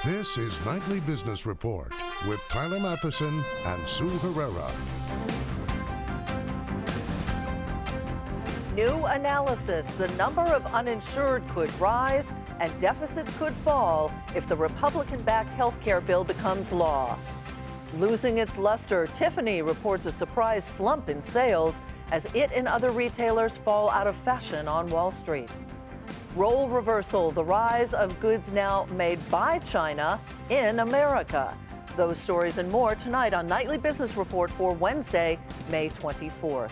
This is Nightly Business Report with Tyler Matheson and Sue Herrera. New analysis: the number of uninsured could rise and deficits could fall if the Republican-backed health care bill becomes law. Losing its luster, Tiffany reports a surprise slump in sales as it and other retailers fall out of fashion on Wall Street. Role reversal: the rise of goods now made by China in America. Those stories and more tonight on Nightly Business Report for Wednesday, May 24th.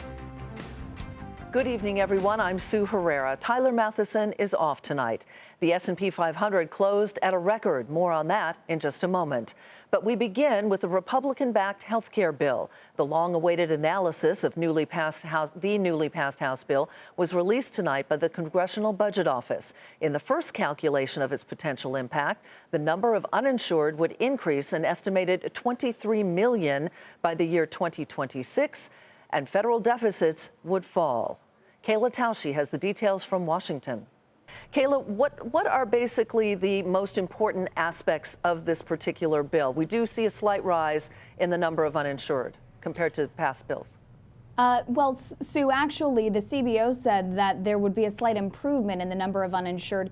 Good evening, everyone. I'm Sue Herrera. Tyler Matheson is off tonight. The S&P 500 closed at a record. More on that in just a moment. But we begin with the Republican-backed health care bill. The long-awaited analysis of the newly passed House bill was released tonight by the Congressional Budget Office. In the first calculation of its potential impact, the number of uninsured would increase an estimated 23 million by the year 2026, and federal deficits would fall. Kayla Tausche has the details from Washington. Kayla, what are basically the most important aspects of this particular bill? We do see a slight rise in the number of uninsured compared to past bills. Sue, actually, the CBO said that there would be a slight improvement in the number of uninsured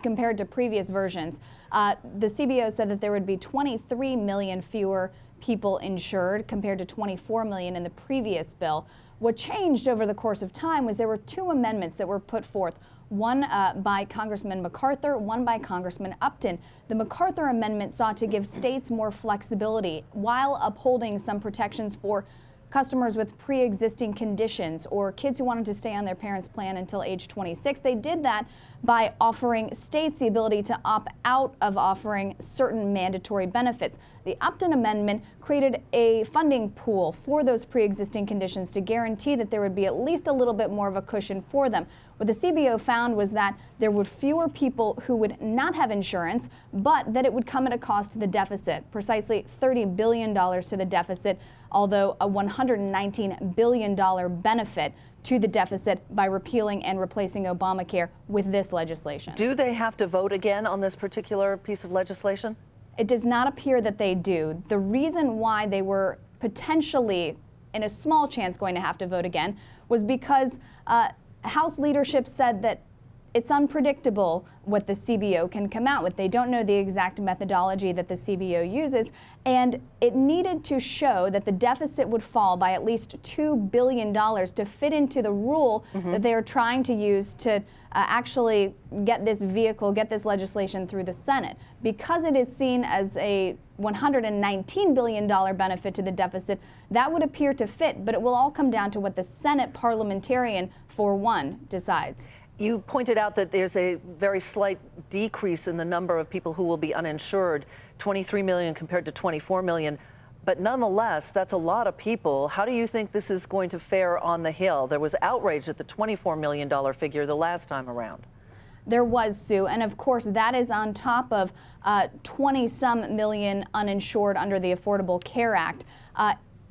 compared to previous versions. The CBO said that there would be 23 million fewer people insured compared to 24 million in the previous bill. What changed over the course of time was there were two amendments that were put forth, one by Congressman MacArthur, one by Congressman Upton. The MacArthur amendment sought to give states more flexibility while upholding some protections for customers with pre-existing conditions or kids who wanted to stay on their parents' plan until age 26. They did that by offering states the ability to opt out of offering certain mandatory benefits. The Upton Amendment created a funding pool for those pre-existing conditions to guarantee that there would be at least a little bit more of a cushion for them. What the CBO found was that there were fewer people who would not have insurance, but that it would come at a cost to the deficit, precisely $30 billion to the deficit, although a $119 billion benefit to the deficit by repealing and replacing Obamacare with this legislation. Do they have to vote again on this particular piece of legislation? It does not appear that they do. The reason why they were potentially, in a small chance, going to have to vote again was because House leadership said that it's unpredictable what the CBO can come out with. They don't know the exact methodology that the CBO uses, and it needed to show that the deficit would fall by at least $2 billion to fit into the rule that they are trying to use to actually get this legislation through the Senate. Because it is seen as a $119 billion benefit to the deficit, that would appear to fit, but it will all come down to what the Senate parliamentarian, for one, decides. You pointed out that there's a very slight decrease in the number of people who will be uninsured, 23 million compared to 24 million. But nonetheless, that's a lot of people. How do you think this is going to fare on the Hill? There was outrage at the $24 million figure the last time around. There was, Sue, and of course that is on top of 20-some million uninsured under the Affordable Care Act.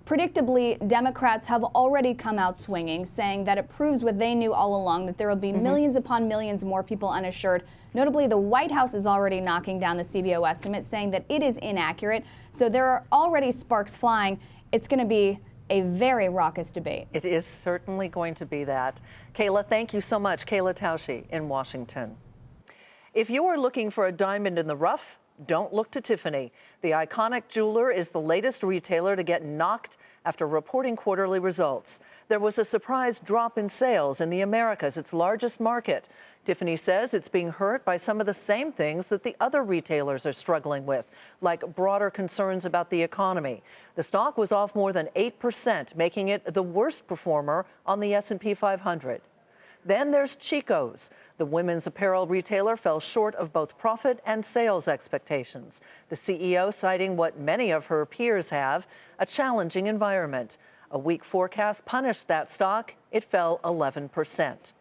Predictably, Democrats have already come out swinging, saying that it proves what they knew all along, that there will be millions upon millions more people uninsured. Notably, the White House is already knocking down the CBO estimate, saying that it is inaccurate. So there are already sparks flying. It's going to be a very raucous debate. It is certainly going to be that. Kayla, thank you so much. Kayla Tausche in Washington. If you are looking for a diamond in the rough, don't look to Tiffany. The iconic jeweler is the latest retailer to get knocked after reporting quarterly results. There was a surprise drop in sales in the Americas, its largest market. Tiffany says it's being hurt by some of the same things that the other retailers are struggling with, like broader concerns about the economy. The stock was off more than 8%, making it the worst performer on the S&P 500. Then there's Chico's. The women's apparel retailer fell short of both profit and sales expectations. The CEO citing what many of her peers have, a challenging environment. A weak forecast punished that stock. It fell 11%.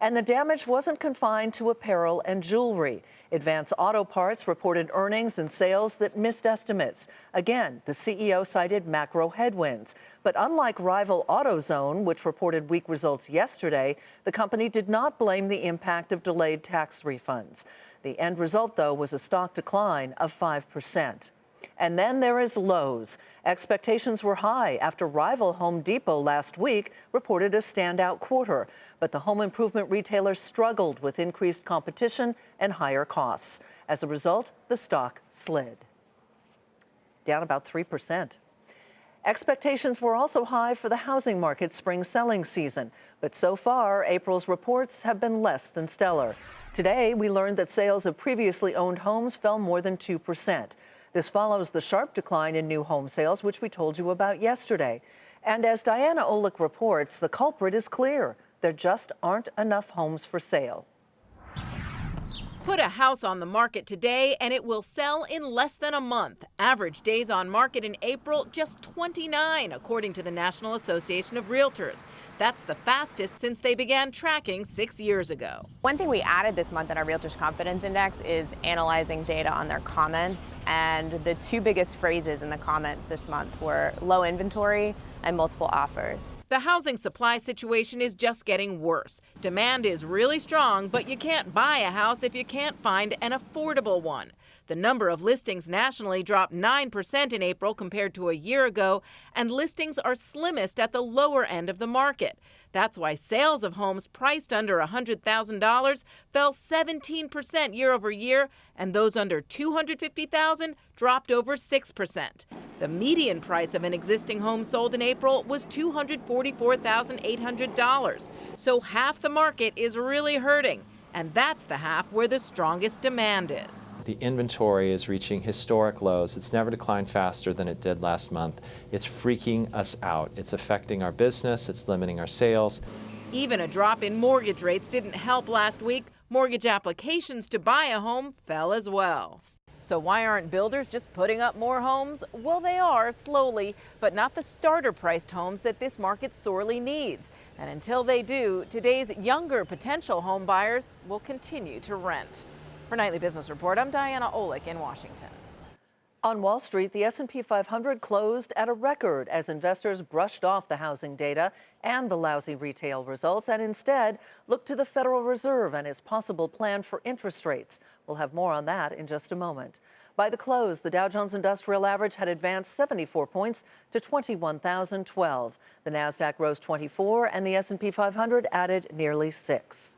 And the damage wasn't confined to apparel and jewelry. Advance Auto Parts reported earnings and sales that missed estimates. Again, the CEO cited macro headwinds. But unlike rival AutoZone, which reported weak results yesterday, the company did not blame the impact of delayed tax refunds. The end result, though, was a stock decline of 5%. And then there is Lowe's. Expectations were high after rival Home Depot last week reported a standout quarter. But the home improvement retailer struggled with increased competition and higher costs. As a result, the stock slid, down about 3%. Expectations were also high for the housing market spring selling season. But so far, April's reports have been less than stellar. Today, we learned that sales of previously owned homes fell more than 2%. This follows the sharp decline in new home sales, which we told you about yesterday. And as Diana Olick reports, the culprit is clear. There just aren't enough homes for sale. Put a house on the market today and it will sell in less than a month. Average days on market in April, just 29, according to the National Association of Realtors. That's the fastest since they began tracking 6 years ago. One thing we added this month in our Realtors Confidence Index is analyzing data on their comments. And the two biggest phrases in the comments this month were low inventory and multiple offers. The housing supply situation is just getting worse. Demand is really strong, but you can't buy a house if you can't find an affordable one. The number of listings nationally dropped 9% in April compared to a year ago, and listings are slimmest at the lower end of the market. That's why sales of homes priced under $100,000 fell 17% year over year, and those under $250,000 dropped over 6%. The median price of an existing home sold in April was $244,800. So half the market is really hurting. And that's the half where the strongest demand is. The inventory is reaching historic lows. It's never declined faster than it did last month. It's freaking us out. It's affecting our business. It's limiting our sales. Even a drop in mortgage rates didn't help last week. Mortgage applications to buy a home fell as well. So why aren't builders just putting up more homes? Well, they are, slowly, but not the starter-priced homes that this market sorely needs. And until they do, today's younger potential home buyers will continue to rent. For Nightly Business Report, I'm Diana Olick in Washington. On Wall Street, the S&P 500 closed at a record as investors brushed off the housing data and the lousy retail results and instead looked to the Federal Reserve and its possible plan for interest rates. We'll have more on that in just a moment. By the close, the Dow Jones Industrial Average had advanced 74 points to 21,012. The Nasdaq rose 24 and the S&P 500 added nearly 6.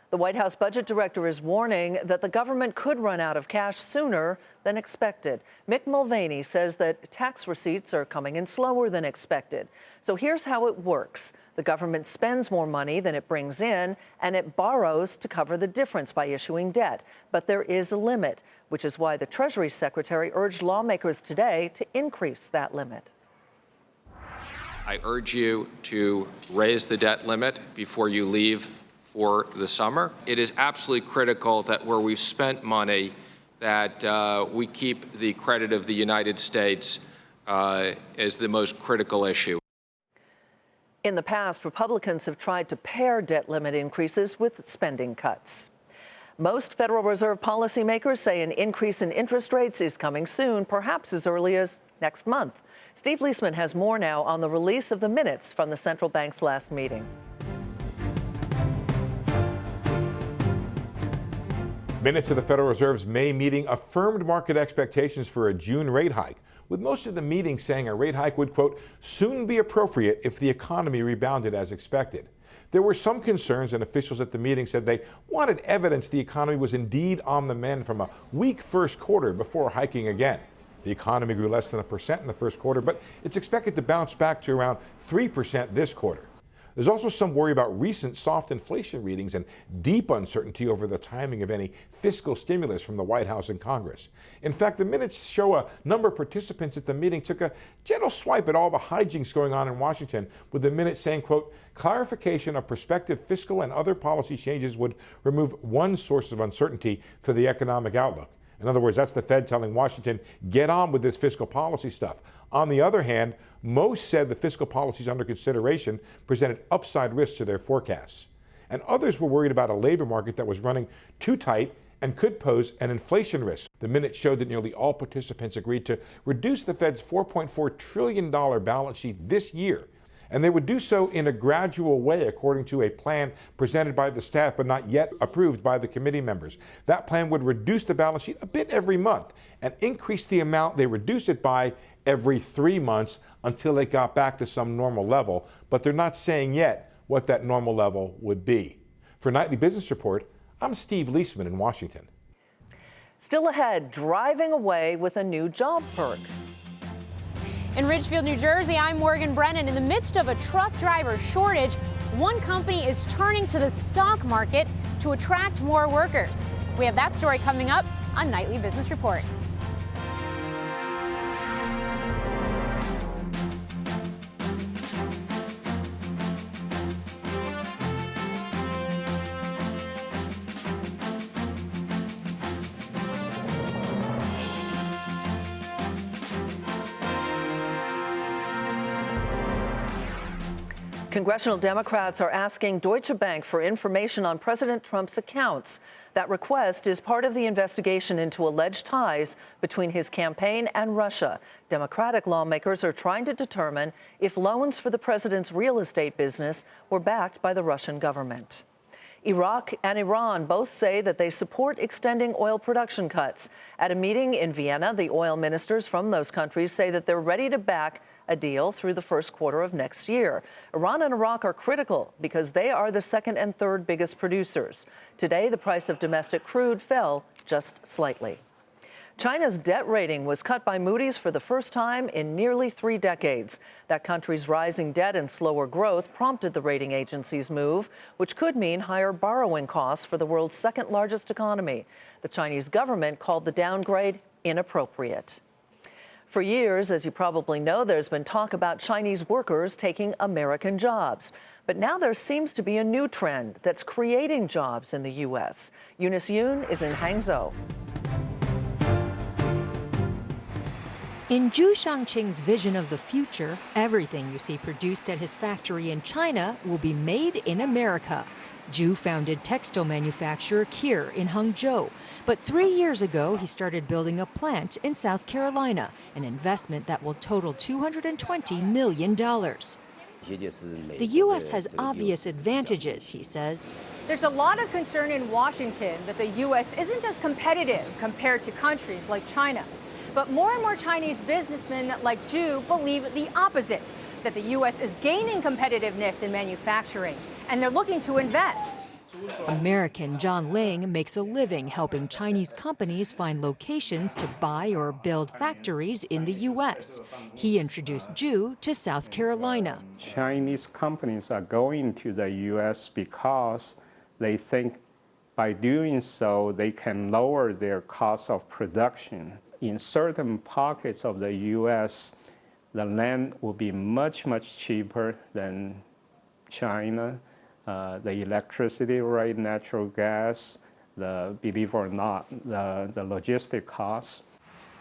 The White House budget director is warning that the government could run out of cash sooner than expected. Mick Mulvaney says that tax receipts are coming in slower than expected. So here's how it works. The government spends more money than it brings in, and it borrows to cover the difference by issuing debt. But there is a limit, which is why the Treasury Secretary urged lawmakers today to increase that limit. I urge you to raise the debt limit before you leave for the summer. It is absolutely critical that where we've spent money, that we keep the credit of the United States as the most critical issue. In the past, Republicans have tried to pair debt limit increases with spending cuts. Most Federal Reserve policymakers say an increase in interest rates is coming soon, perhaps as early as next month. Steve Leisman has more now on the release of the minutes from the central bank's last meeting. Minutes of the Federal Reserve's May meeting affirmed market expectations for a June rate hike, with most of the meeting saying a rate hike would, quote, soon be appropriate if the economy rebounded as expected. There were some concerns, and officials at the meeting said they wanted evidence the economy was indeed on the mend from a weak first quarter before hiking again. The economy grew less than 1% in the first quarter, but it's expected to bounce back to around 3% this quarter. There's also some worry about recent soft inflation readings and deep uncertainty over the timing of any fiscal stimulus from the White House and Congress. In fact, the minutes show a number of participants at the meeting took a gentle swipe at all the hijinks going on in Washington, with the minutes saying, quote, clarification of prospective fiscal and other policy changes would remove one source of uncertainty for the economic outlook. In other words, that's the Fed telling Washington, get on with this fiscal policy stuff. On the other hand, most said the fiscal policies under consideration presented upside risks to their forecasts. And others were worried about a labor market that was running too tight and could pose an inflation risk. The minutes showed that nearly all participants agreed to reduce the Fed's $4.4 trillion balance sheet this year, And they would do so in a gradual way according to a plan presented by the staff but not yet approved by the committee members. That plan would reduce the balance sheet a bit every month and increase the amount they reduce it by every 3 months until it got back to some normal level. But they're not saying yet what that normal level would be. For Nightly Business Report, I'm Steve Leisman in Washington. Still ahead, driving away with a new job perk. In Ridgefield, New Jersey, I'm Morgan Brennan. In the midst of a truck driver shortage, one company is turning to the stock market to attract more workers. We have that story coming up on Nightly Business Report. Congressional Democrats are asking Deutsche Bank for information on President Trump's accounts. That request is part of the investigation into alleged ties between his campaign and Russia. Democratic lawmakers are trying to determine if loans for the president's real estate business were backed by the Russian government. Iraq and Iran both say that they support extending oil production cuts. At a meeting in Vienna, the oil ministers from those countries say that they're ready to back a deal through the first quarter of next year. Iran and Iraq are critical because they are the second and third biggest producers. Today, the price of domestic crude fell just slightly. China's debt rating was cut by Moody's for the first time in nearly 3 decades. That country's rising debt and slower growth prompted the rating agency's move, which could mean higher borrowing costs for the world's second largest economy. The Chinese government called the downgrade inappropriate. For years, as you probably know, there's been talk about Chinese workers taking American jobs. But now there seems to be a new trend that's creating jobs in the U.S. Eunice Yoon is in Hangzhou. In Zhu Shangqing's vision of the future, everything you see produced at his factory in China will be made in America. Zhu founded textile manufacturer Kier in Hangzhou, but 3 years ago he started building a plant in South Carolina, an investment that will total $220 million. The U.S. has obvious advantages, he says. There's a lot of concern in Washington that the U.S. isn't as competitive compared to countries like China. But more and more Chinese businessmen like Zhu believe the opposite, that the U.S. is gaining competitiveness in manufacturing, and they're looking to invest. American John Ling makes a living helping Chinese companies find locations to buy or build factories in the U.S. He introduced Zhu to South Carolina. Chinese companies are going to the U.S. because they think by doing so they can lower their cost of production. In certain pockets of the U.S., the land will be much, much cheaper than China. The electricity rate, natural gas, believe it or not, the logistic costs.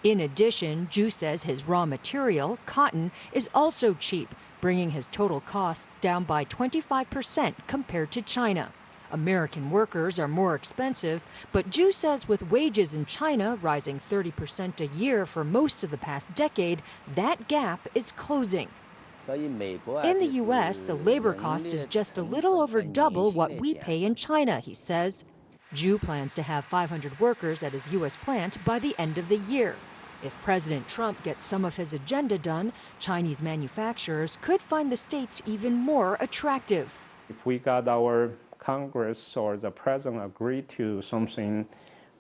In addition, Zhu says his raw material, cotton, is also cheap, bringing his total costs down by 25% compared to China. American workers are more expensive, but Zhu says with wages in China rising 30% a year for most of the past decade, that gap is closing. In the U.S., the labor cost is just a little over double what we pay in China, he says. Zhu plans to have 500 workers at his U.S. plant by the end of the year. If President Trump gets some of his agenda done, Chinese manufacturers could find the states even more attractive. If we got our Congress or the president agree to something,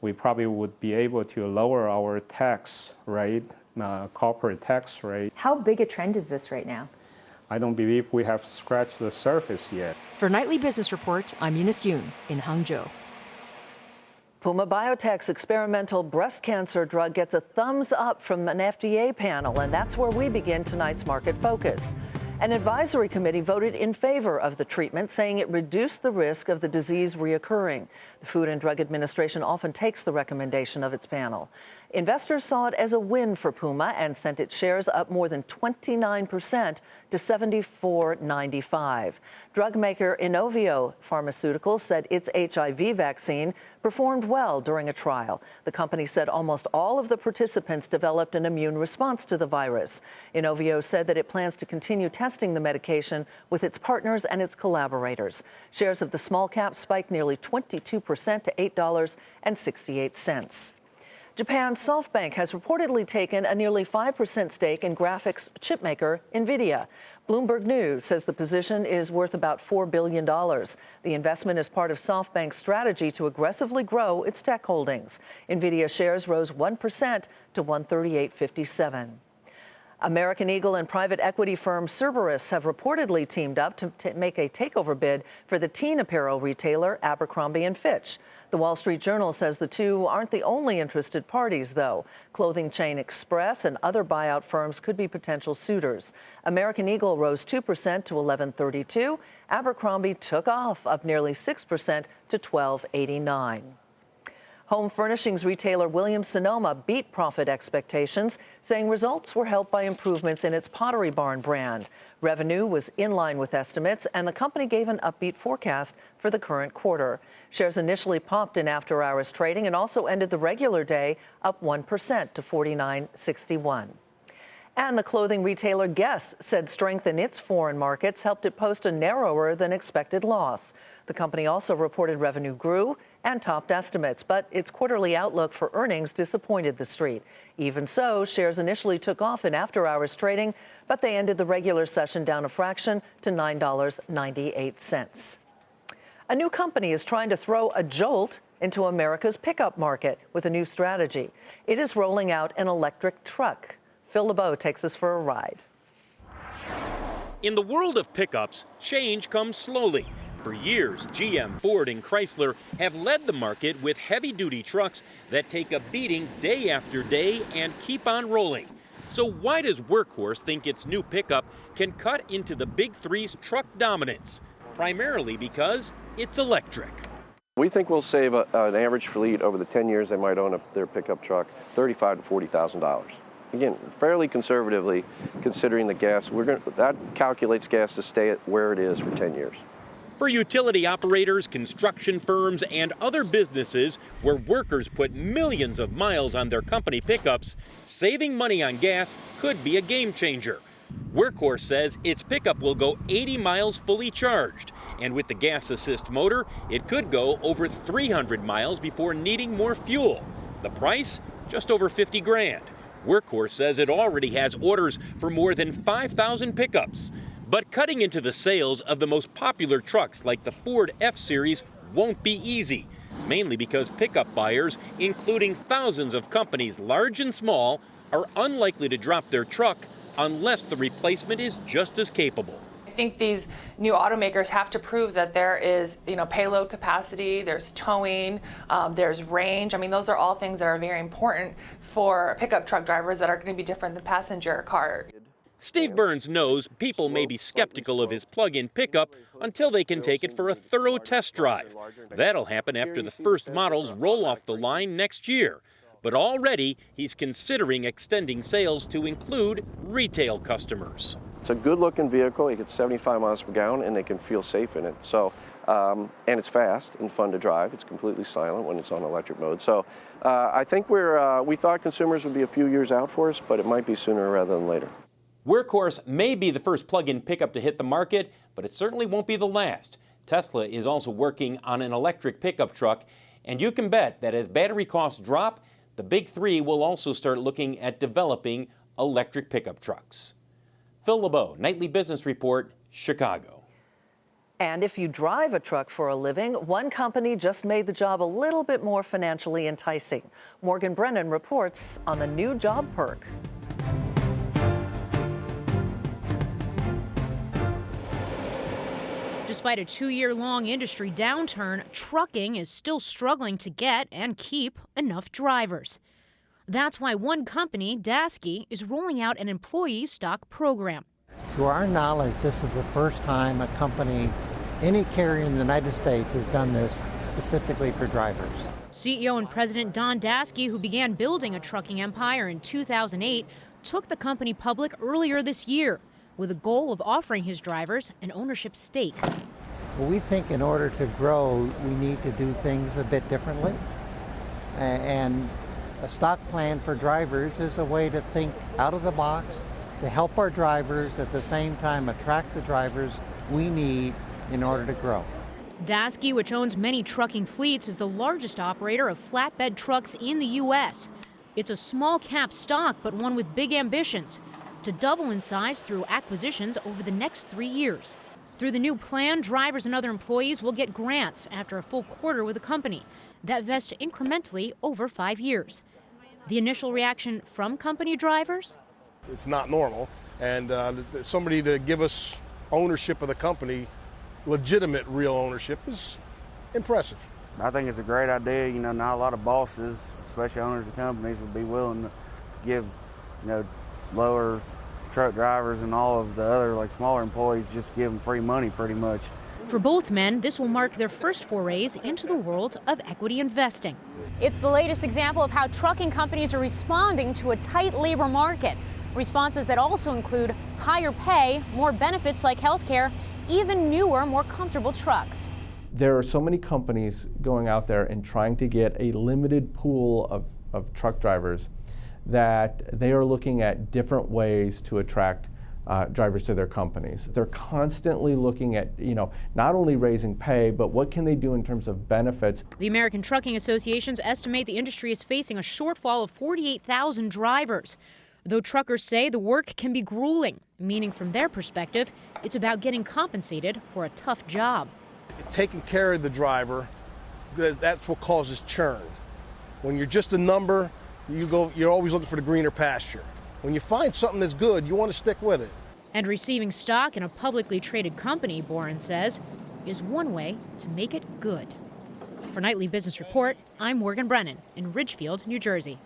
we probably would be able to lower our tax rate, corporate tax rate. How big a trend is this right now? I don't believe we have scratched the surface yet. For Nightly Business Report, I'm Eunice Yoon in Hangzhou. Puma Biotech's experimental breast cancer drug gets a thumbs up from an FDA panel, and that's where we begin tonight's Market Focus. An advisory committee voted in favor of the treatment, saying it reduced the risk of the disease reoccurring. The Food and Drug Administration often takes the recommendation of its panel. Investors saw it as a win for Puma and sent its shares up more than 29% to $74.95. Drug maker Inovio Pharmaceuticals said its HIV vaccine performed well during a trial. The company said almost all of the participants developed an immune response to the virus. Inovio said that it plans to continue testing the medication with its partners and its collaborators. Shares of the small cap spiked nearly 22% to $8.68. Japan's SoftBank has reportedly taken a nearly 5% stake in graphics chipmaker NVIDIA. Bloomberg News says the position is worth about $4 billion. The investment is part of SoftBank's strategy to aggressively grow its tech holdings. NVIDIA shares rose 1% to $138.57. American Eagle and private equity firm Cerberus have reportedly teamed up to make a takeover bid for the teen apparel retailer Abercrombie & Fitch. The Wall Street Journal says the two aren't the only interested parties, though. Clothing chain Express and other buyout firms could be potential suitors. American Eagle rose 2% to $11.32. Abercrombie took off, up nearly 6% to $12.89. Home furnishings retailer Williams-Sonoma beat profit expectations, saying results were helped by improvements in its Pottery Barn brand. Revenue was in line with estimates, and the company gave an upbeat forecast for the current quarter. Shares initially popped in after-hours trading and also ended the regular day up 1% to $49.61. And the clothing retailer Guess said strength in its foreign markets helped it post a narrower than expected loss. The company also reported revenue grew and topped estimates, but its quarterly outlook for earnings disappointed the street. Even so, shares initially took off in after-hours trading, but they ended the regular session down a fraction to $9.98. A new company is trying to throw a jolt into America's pickup market with a new strategy. It is rolling out an electric truck. Phil LeBeau takes us for a ride. In the world of pickups, change comes slowly. For years, GM, Ford, and Chrysler have led the market with heavy-duty trucks that take a beating day after day and keep on rolling. So why does Workhorse think its new pickup can cut into the Big Three's truck dominance? Primarily because it's electric. We think we'll save an average fleet over the 10 years they might own their pickup truck $35,000 to $40,000. Again, fairly conservatively, considering the gas, that calculates gas to stay at where it is for 10 years. For utility operators, construction firms, and other businesses where workers put millions of miles on their company pickups, saving money on gas could be a game changer. Workhorse says its pickup will go 80 miles fully charged, and with the gas assist motor, it could go over 300 miles before needing more fuel. The price? Just over $50,000. Workhorse says it already has orders for more than 5,000 pickups. But cutting into the sales of the most popular trucks like the Ford F-Series won't be easy, mainly because pickup buyers, including thousands of companies large and small, are unlikely to drop their truck unless the replacement is just as capable. I think these new automakers have to prove that there is, payload capacity, there's towing, there's range. I mean, those are all things that are very important for pickup truck drivers that are going to be different than passenger car. Steve Burns knows people may be skeptical of his plug-in pickup until they can take it for a thorough test drive. That'll happen after the first models roll off the line next year. But already, he's considering extending sales to include retail customers. It's a good-looking vehicle. You get 75 miles per gallon, and they can feel safe in it. So, and it's fast and fun to drive. It's completely silent when it's on electric mode. So, I think we thought consumers would be a few years out for us, but it might be sooner rather than later. Workhorse may be the first plug-in pickup to hit the market, but it certainly won't be the last. Tesla is also working on an electric pickup truck, and you can bet that as battery costs drop, the Big Three will also start looking at developing electric pickup trucks. Phil LeBeau, Nightly Business Report, Chicago. And if you drive a truck for a living, one company just made the job a little bit more financially enticing. Morgan Brennan reports on the new job perk. Despite a 2-year-long industry downturn, trucking is still struggling to get and keep enough drivers. That's why one company, Dasky, is rolling out an employee stock program. To our knowledge, this is the first time a company, any carrier in the United States, has done this specifically for drivers. CEO and President Don Daskey, who began building a trucking empire in 2008, took the company public earlier this year with a goal of offering his drivers an ownership stake. Well, we think in order to grow, we need to do things a bit differently. And a stock plan for drivers is a way to think out of the box to help our drivers, at the same time attract the drivers we need in order to grow. Daskey, which owns many trucking fleets, is the largest operator of flatbed trucks in the U.S. It's a small cap stock, but one with big ambitions to double in size through acquisitions over the next 3 years. Through the new plan, drivers and other employees will get grants after a full quarter with the company that vest incrementally over 5 years. The initial reaction from company drivers? It's not normal, and somebody to give us ownership of the company, legitimate real ownership, is impressive. I think it's a great idea. You know, not a lot of bosses, especially owners of companies, would be willing to give, lower truck drivers and all of the other smaller employees, just give them free money pretty much. For both men, this will mark their first forays into the world of equity investing. It's the latest example of how trucking companies are responding to a tight labor market. Responses that also include higher pay, more benefits like health care, even newer, more comfortable trucks. There are so many companies going out there and trying to get a limited pool of truck drivers that they are looking at different ways to attract drivers to their companies. They're constantly looking at, not only raising pay, but what can they do in terms of benefits. The American Trucking Associations estimate the industry is facing a shortfall of 48,000 drivers. Though truckers say the work can be grueling, meaning from their perspective, it's about getting compensated for a tough job. Taking care of the driver, that's what causes churn. When you're just a number, you're always looking for the greener pasture. When you find something that's good, you want to stick with it. And receiving stock in a publicly traded company, Boren says, is one way to make it good. For Nightly Business Report, I'm Morgan Brennan in Ridgefield, New Jersey.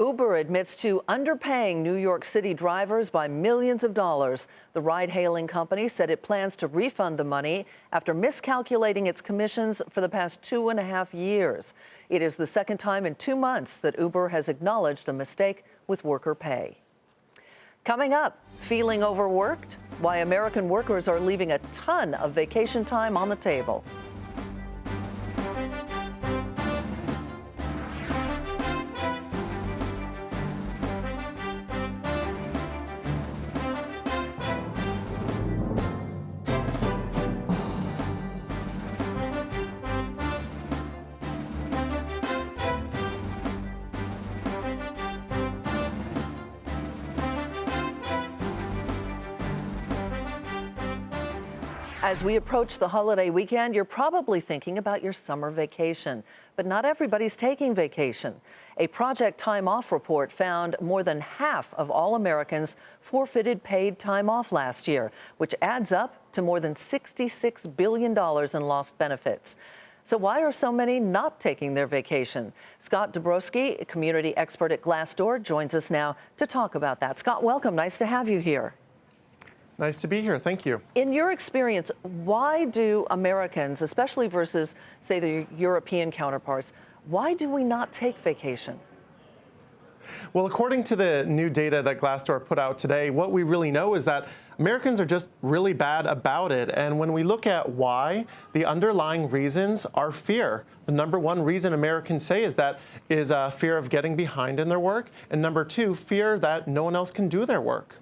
Uber admits to underpaying New York City drivers by millions of dollars. The ride-hailing company said it plans to refund the money after miscalculating its commissions for the past 2.5 years. It is the second time in 2 months that Uber has acknowledged a mistake with worker pay. Coming up, feeling overworked? Why American workers are leaving a ton of vacation time on the table. As we approach the holiday weekend, you're probably thinking about your summer vacation, but not everybody's taking vacation. A Project Time Off report found more than half of all Americans forfeited paid time off last year, which adds up to more than $66 billion in lost benefits. So why are so many not taking their vacation? Scott Dabrowski, a community expert at Glassdoor, joins us now to talk about that. Scott, welcome. Nice to have you here. Nice to be here. Thank you. In your experience, why do Americans, especially versus, say, the European counterparts, why do we not take vacation? Well, according to the new data that Glassdoor put out today, what we really know is that Americans are just really bad about it. And when we look at why, the underlying reasons are fear. The number one reason Americans say is fear of getting behind in their work. And number two, fear that no one else can do their work.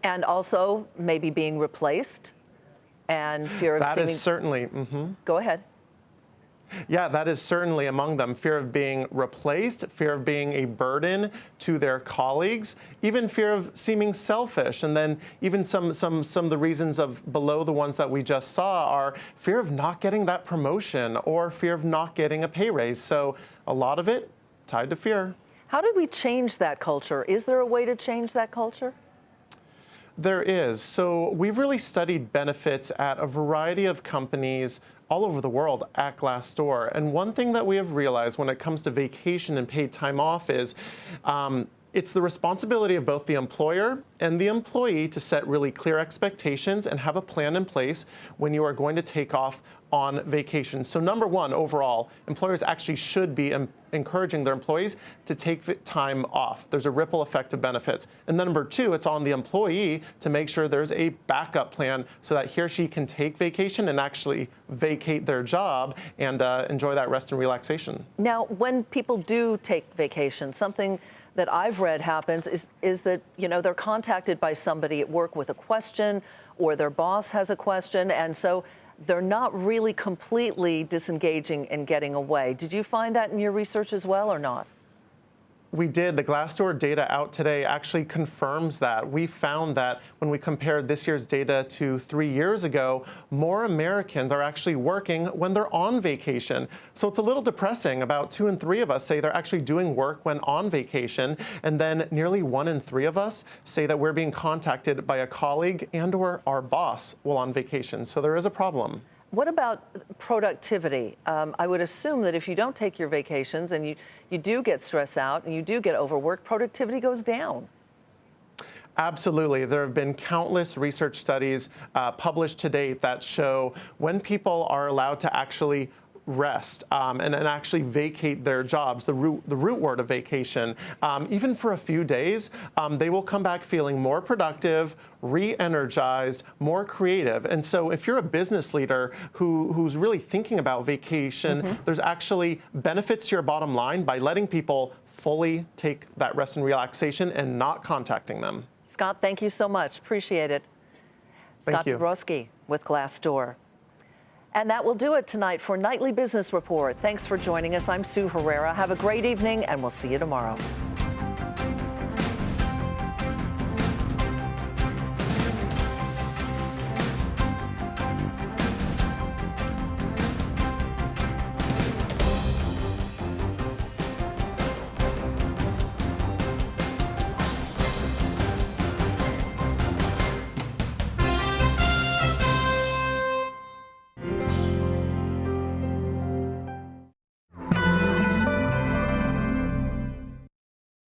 And also maybe being replaced and fear of That is certainly. Go ahead. Yeah, that is certainly among them. Fear of being replaced, fear of being a burden to their colleagues, even fear of seeming selfish. And then even some of the reasons of below the ones that we just saw are fear of not getting that promotion or fear of not getting a pay raise. So a lot of it tied to fear. How did we change that culture? Is there a way to change that culture? There is. So we've really studied benefits at a variety of companies all over the world at Glassdoor. And one thing that we have realized when it comes to vacation and paid time off is It's the responsibility of both the employer and the employee to set really clear expectations and have a plan in place when you are going to take off on vacation. So number one, overall, employers actually should be encouraging their employees to take time off. There's a ripple effect of benefits. And then number two, it's on the employee to make sure there's a backup plan so that he or she can take vacation and actually vacate their job and enjoy that rest and relaxation. Now, when people do take vacation, something that I've read happens is that, they're contacted by somebody at work with a question, or their boss has a question, and so they're not really completely disengaging and getting away. Did you find that in your research as well or not? We did. The Glassdoor data out today actually confirms that. We found that when we compared this year's data to 3 years ago, more Americans are actually working when they're on vacation. So it's a little depressing. About 2 in 3 of us say they're actually doing work when on vacation. And then nearly 1 in 3 of us say that we're being contacted by a colleague and or our boss while on vacation. So there is a problem. What about productivity? I would assume that if you don't take your vacations and you do get stressed out and you do get overworked, productivity goes down. Absolutely. There have been countless research studies published to date that show when people are allowed to actually rest and actually vacate their jobs, the root word of vacation, even for a few days, they will come back feeling more productive, re-energized, more creative. And so if you're a business leader who's really thinking about vacation, there's actually benefits to your bottom line by letting people fully take that rest and relaxation and not contacting them. Scott, thank you so much. Appreciate it. Thank you. Scott Dabrowski with Glassdoor. And that will do it tonight for Nightly Business Report. Thanks for joining us. I'm Sue Herrera. Have a great evening, and we'll see you tomorrow.